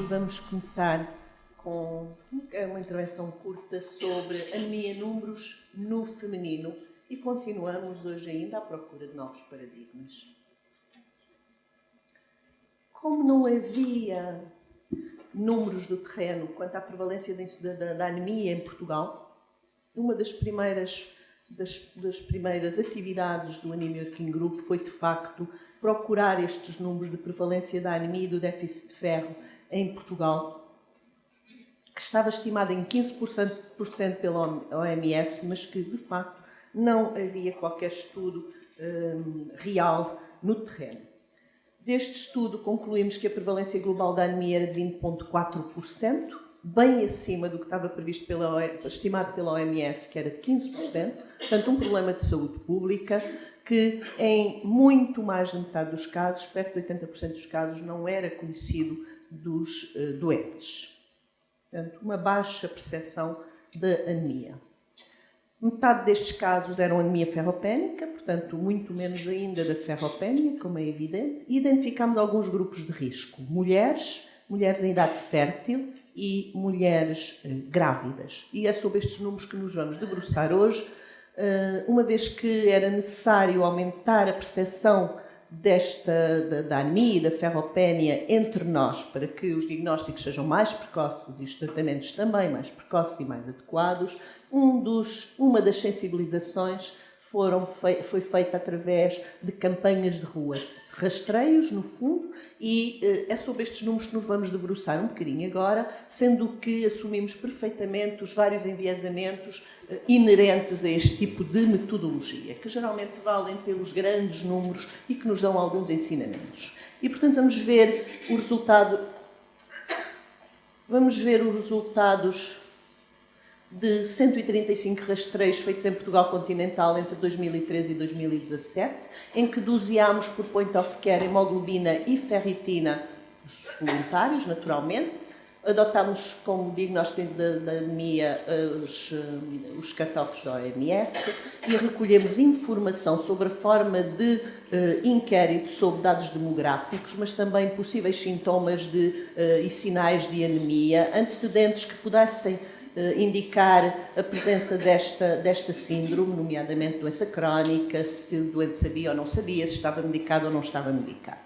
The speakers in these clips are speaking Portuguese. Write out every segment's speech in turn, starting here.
vamos começar com uma intervenção curta sobre anemia em números no feminino e continuamos hoje ainda à procura de novos paradigmas. Como não havia números do terreno quanto à prevalência da anemia em Portugal, uma das primeiras atividades do Anemia Working Group foi, de facto, procurar estes números de prevalência da anemia e do déficit de ferro em Portugal, que estava estimado em 15% pela OMS, mas que, de facto, não havia qualquer estudo real no terreno. Deste estudo, concluímos que a prevalência global da anemia era de 20,4%, bem acima do que estava previsto estimado pela OMS, que era de 15%, portanto, um problema de saúde pública que, em muito mais de metade dos casos, perto de 80% dos casos, não era conhecido dos doentes. Portanto, uma baixa percepção da anemia. Metade destes casos eram anemia ferropénica, portanto, muito menos ainda da ferropénia, como é evidente, e identificámos alguns grupos de risco. Mulheres em idade fértil e mulheres grávidas. E é sobre estes números que nos vamos debruçar hoje, uma vez que era necessário aumentar a percepção da anemia e da ferropénia entre nós, para que os diagnósticos sejam mais precoces e os tratamentos também mais precoces e mais adequados. Uma das sensibilizações foi feita através de campanhas de rua, rastreios, no fundo, e é sobre estes números que nos vamos debruçar um bocadinho agora, sendo que assumimos perfeitamente os vários enviesamentos inerentes a este tipo de metodologia, que geralmente valem pelos grandes números e que nos dão alguns ensinamentos. E, portanto, vamos ver os resultados de 135 rastreios feitos em Portugal continental entre 2013 e 2017, em que doseámos por point of care hemoglobina e ferritina, os voluntários, naturalmente. Adotámos como diagnóstico da anemia os cut-offs da OMS e recolhemos informação sobre a forma de inquérito sobre dados demográficos, mas também possíveis sintomas e sinais de anemia, antecedentes que pudessem indicar a presença desta síndrome, nomeadamente doença crónica, se o doente sabia ou não sabia, se estava medicado ou não estava medicado.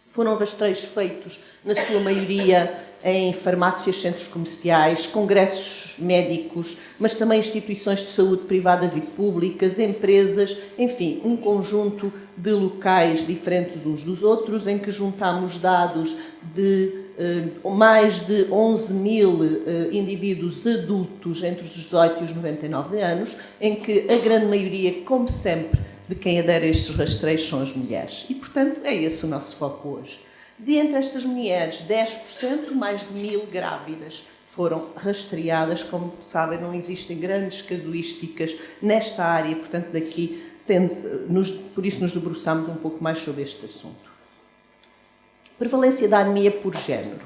Foram rastreios feitos, na sua maioria, em farmácias, centros comerciais, congressos médicos, mas também instituições de saúde privadas e públicas, empresas, enfim, um conjunto de locais diferentes uns dos outros, em que juntámos dados de mais de 11 mil indivíduos adultos entre os 18 e os 99 anos, em que a grande maioria, como sempre, de quem adere a estes rastreios são as mulheres. E, portanto, é esse o nosso foco hoje. De entre estas mulheres, 10%, mais de 1000 grávidas, foram rastreadas. Como sabem, não existem grandes casuísticas nesta área, portanto, por isso nos debruçamos um pouco mais sobre este assunto. Prevalência da anemia por género.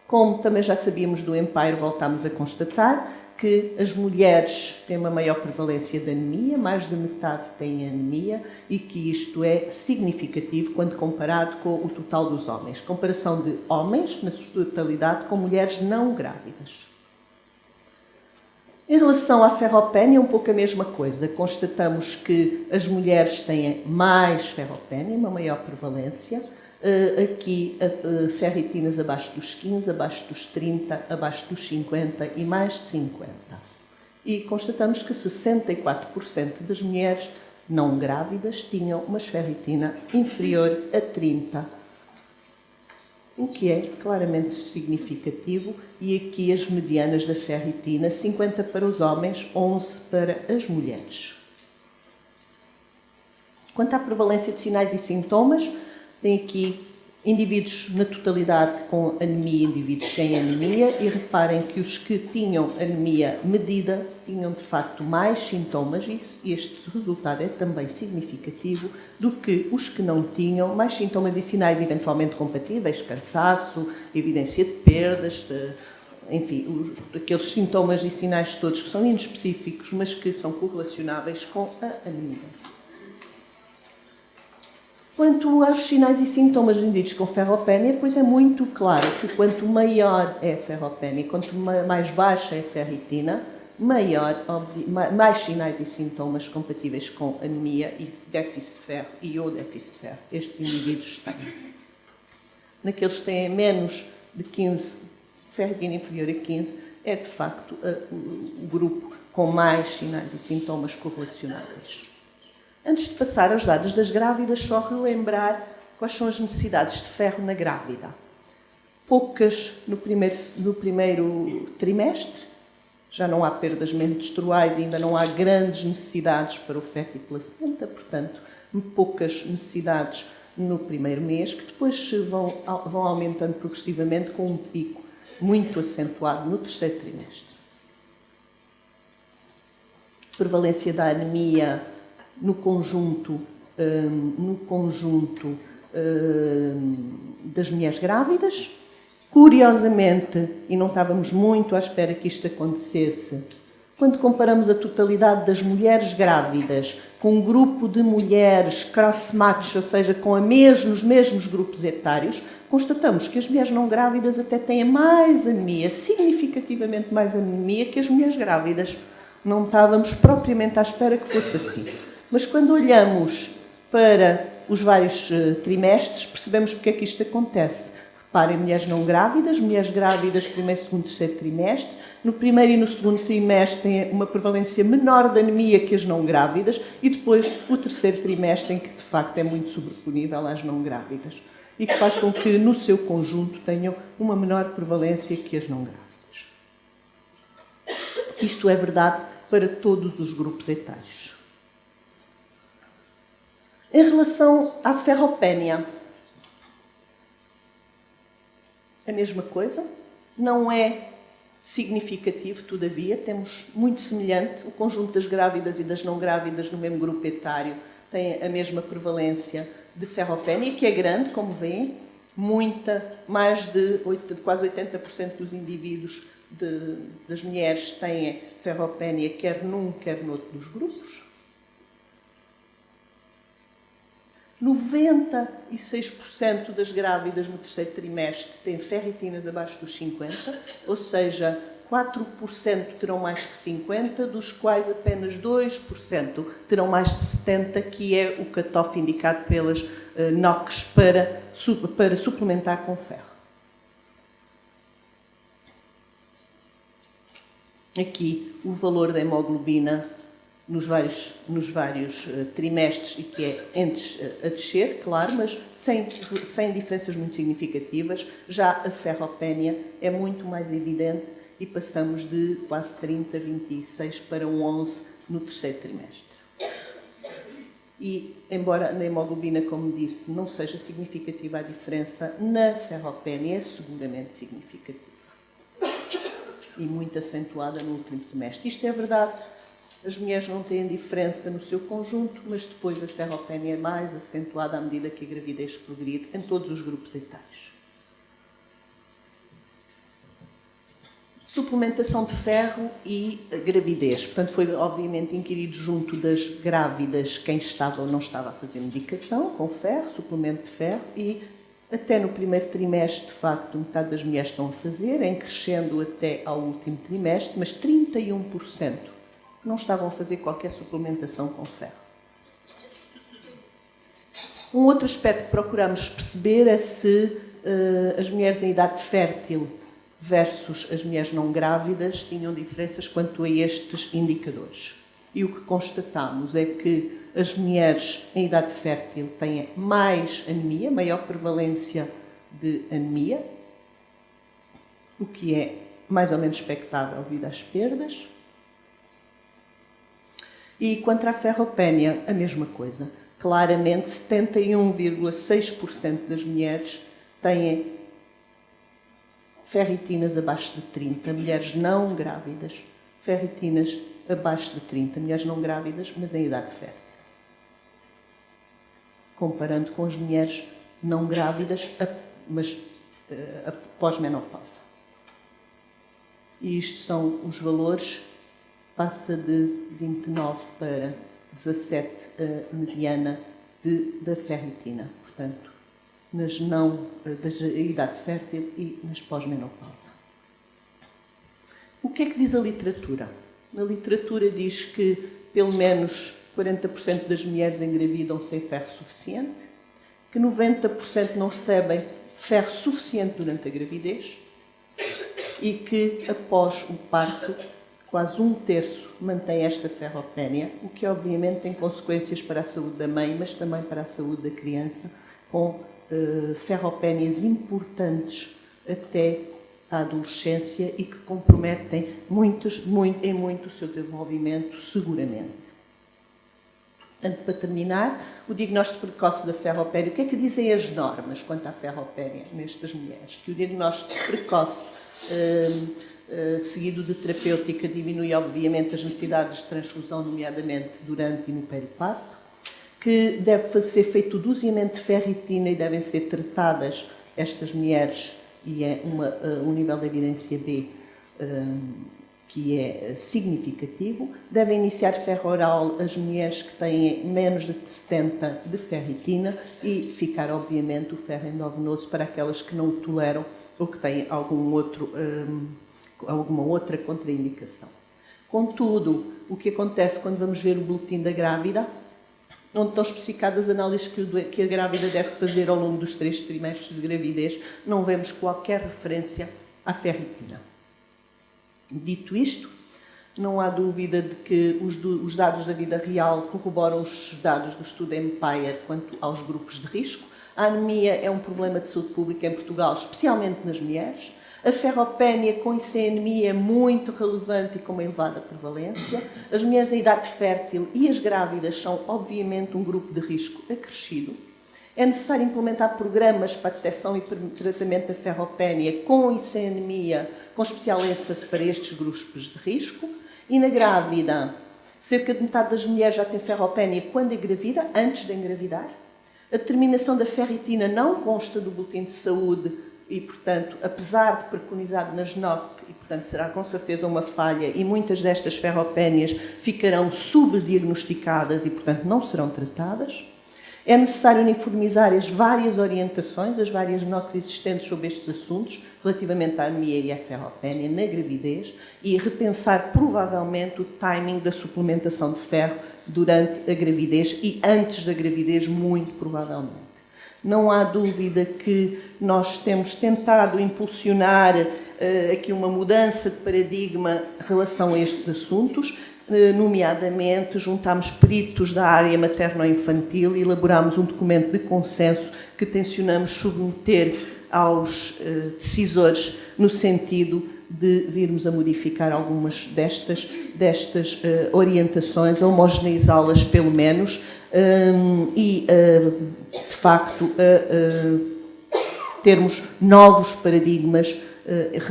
Como também já sabíamos do Empire, voltámos a constatar que as mulheres têm uma maior prevalência de anemia, mais de metade têm anemia, e que isto é significativo quando comparado com o total dos homens. Comparação de homens, na sua totalidade, com mulheres não grávidas. Em relação à ferropénia, um pouco a mesma coisa. Constatamos que as mulheres têm mais ferropénia, uma maior prevalência. Aqui, ferritinas abaixo dos 15, abaixo dos 30, abaixo dos 50 e mais de 50. E constatamos que 64% das mulheres não grávidas tinham uma ferritina inferior a 30, o que é claramente significativo. E aqui as medianas da ferritina, 50 para os homens, 11 para as mulheres. Quanto à prevalência de sinais e sintomas, tem aqui indivíduos na totalidade com anemia e indivíduos sem anemia, e reparem que os que tinham anemia medida tinham de facto mais sintomas, e este resultado é também significativo, do que os que não tinham mais sintomas e sinais eventualmente compatíveis, cansaço, evidência de perdas, enfim, aqueles sintomas e sinais todos que são inespecíficos, mas que são correlacionáveis com a anemia. Quanto aos sinais e sintomas indicados com ferropénia, pois é muito claro que quanto maior é a ferropénia, quanto mais baixa é a ferritina, mais sinais e sintomas compatíveis com anemia e déficit de ferro ou déficit de ferro estes indivíduos têm. Naqueles que têm menos de 15, ferritina inferior a 15, é de facto o grupo com mais sinais e sintomas correlacionáveis. Antes de passar aos dados das grávidas, só relembrar quais são as necessidades de ferro na grávida. Poucas no primeiro trimestre, já não há perdas menstruais e ainda não há grandes necessidades para o feto e placenta, portanto, poucas necessidades no primeiro mês, que depois vão aumentando progressivamente com um pico muito acentuado no terceiro trimestre. Prevalência da anemia no conjunto das mulheres grávidas. Curiosamente, e não estávamos muito à espera que isto acontecesse, quando comparamos a totalidade das mulheres grávidas com um grupo de mulheres cross-match, ou seja, com os mesmos grupos etários, constatamos que as mulheres não grávidas até têm mais anemia, significativamente mais anemia que as mulheres grávidas. Não estávamos propriamente à espera que fosse assim. Mas quando olhamos para os vários trimestres, percebemos porque é que isto acontece. Reparem, mulheres não grávidas, mulheres grávidas primeiro, segundo, terceiro trimestre. No primeiro e no segundo trimestre têm uma prevalência menor de anemia que as não grávidas e depois o terceiro trimestre em que de facto é muito sobreponível às não grávidas e que faz com que no seu conjunto tenham uma menor prevalência que as não grávidas. Isto é verdade para todos os grupos etários. Em relação à ferropénia, a mesma coisa, não é significativo, todavia, temos muito semelhante, o conjunto das grávidas e das não grávidas no mesmo grupo etário tem a mesma prevalência de ferropénia, que é grande, como veem, mais de quase 80% dos indivíduos das mulheres têm ferropénia, quer num, quer noutro dos grupos. 96% das grávidas no terceiro trimestre têm ferritinas abaixo dos 50, ou seja, 4% terão mais que 50, dos quais apenas 2% terão mais de 70, que é o cutoff indicado pelas NOCs para suplementar com ferro. Aqui o valor da hemoglobina nos vários trimestres e que é a descer, claro, mas sem diferenças muito significativas. Já a ferropénia é muito mais evidente e passamos de quase 30, 26 para um 11 no terceiro trimestre. E, embora na hemoglobina, como disse, não seja significativa a diferença, na ferropénia é seguramente significativa. E muito acentuada no último semestre. Isto é verdade. As mulheres não têm diferença no seu conjunto, mas depois a ferropénia é mais acentuada à medida que a gravidez progride em todos os grupos etários. Suplementação de ferro e gravidez. Portanto, foi obviamente inquirido junto das grávidas quem estava ou não estava a fazer medicação com ferro, suplemento de ferro, e até no primeiro trimestre, de facto, metade das mulheres estão a fazer, em crescendo até ao último trimestre, mas 31% não estavam a fazer qualquer suplementação com ferro. Um outro aspecto que procuramos perceber é se as mulheres em idade fértil versus as mulheres não grávidas tinham diferenças quanto a estes indicadores. E o que constatamos é que as mulheres em idade fértil têm mais anemia, maior prevalência de anemia, o que é mais ou menos expectável devido às perdas. E quanto à ferropénia, a mesma coisa. Claramente, 71,6% das mulheres têm ferritinas abaixo de 30, mulheres não grávidas, ferritinas abaixo de 30, mulheres não grávidas, mas em idade fértil. Comparando com as mulheres não grávidas, mas pós-menopausa. E isto são os valores. Passa de 29 para 17 mediana da ferritina, portanto, da idade fértil e nas pós-menopausa. O que é que diz a literatura? A literatura diz que pelo menos 40% das mulheres engravidam sem ferro suficiente, que 90% não recebem ferro suficiente durante a gravidez e que após o parto quase 1/3 mantém esta ferropénia, o que obviamente tem consequências para a saúde da mãe, mas também para a saúde da criança, com ferropénias importantes até à adolescência e que comprometem muito o seu desenvolvimento, seguramente. Portanto, para terminar, o diagnóstico precoce da ferropénia. O que é que dizem as normas quanto à ferropénia nestas mulheres? Que o diagnóstico precoce seguido de terapêutica diminui, obviamente, as necessidades de transfusão, nomeadamente durante e no periparto, que deve ser feito o doseamento de ferritina e devem ser tratadas estas mulheres, e é um nível de evidência B que é significativo. Devem iniciar ferro oral as mulheres que têm menos de 70 de ferritina e ficar, obviamente, o ferro endovenoso para aquelas que não o toleram ou que têm alguma outra contraindicação. Contudo, o que acontece quando vamos ver o boletim da grávida, onde estão especificadas as análises que a grávida deve fazer ao longo dos 3 trimestres de gravidez, não vemos qualquer referência à ferritina. Dito isto, não há dúvida de que os dados da vida real corroboram os dados do estudo Empire quanto aos grupos de risco. A anemia é um problema de saúde pública em Portugal, especialmente nas mulheres. A ferropénia com e sem anemia é muito relevante e com uma elevada prevalência. As mulheres em idade fértil e as grávidas são, obviamente, um grupo de risco acrescido. É necessário implementar programas para a detecção e tratamento da ferropénia com e sem anemia, com especial ênfase para estes grupos de risco. E na grávida, cerca de metade das mulheres já tem ferropénia quando engravida, antes de engravidar. A determinação da ferritina não consta do boletim de saúde e, portanto, apesar de preconizado na GNOC, e, portanto, será com certeza uma falha, e muitas destas ferropénias ficarão subdiagnosticadas e, portanto, não serão tratadas. É necessário uniformizar as várias orientações, as várias NOCs existentes sobre estes assuntos, relativamente à anemia e à ferropénia na gravidez, e repensar provavelmente o timing da suplementação de ferro durante a gravidez e antes da gravidez, muito provavelmente. Não há dúvida que nós temos tentado impulsionar aqui uma mudança de paradigma em relação a estes assuntos, nomeadamente juntámos peritos da área materno-infantil e elaborámos um documento de consenso que tencionamos submeter aos decisores no sentido de virmos a modificar algumas destas orientações, a homogeneizá-las pelo menos, e, de facto, termos novos paradigmas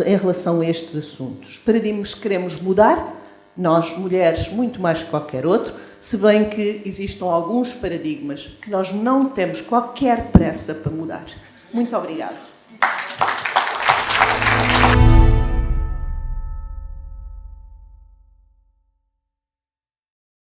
em relação a estes assuntos. Paradigmas que queremos mudar, nós, mulheres, muito mais que qualquer outro, se bem que existam alguns paradigmas que nós não temos qualquer pressa para mudar. Muito obrigada.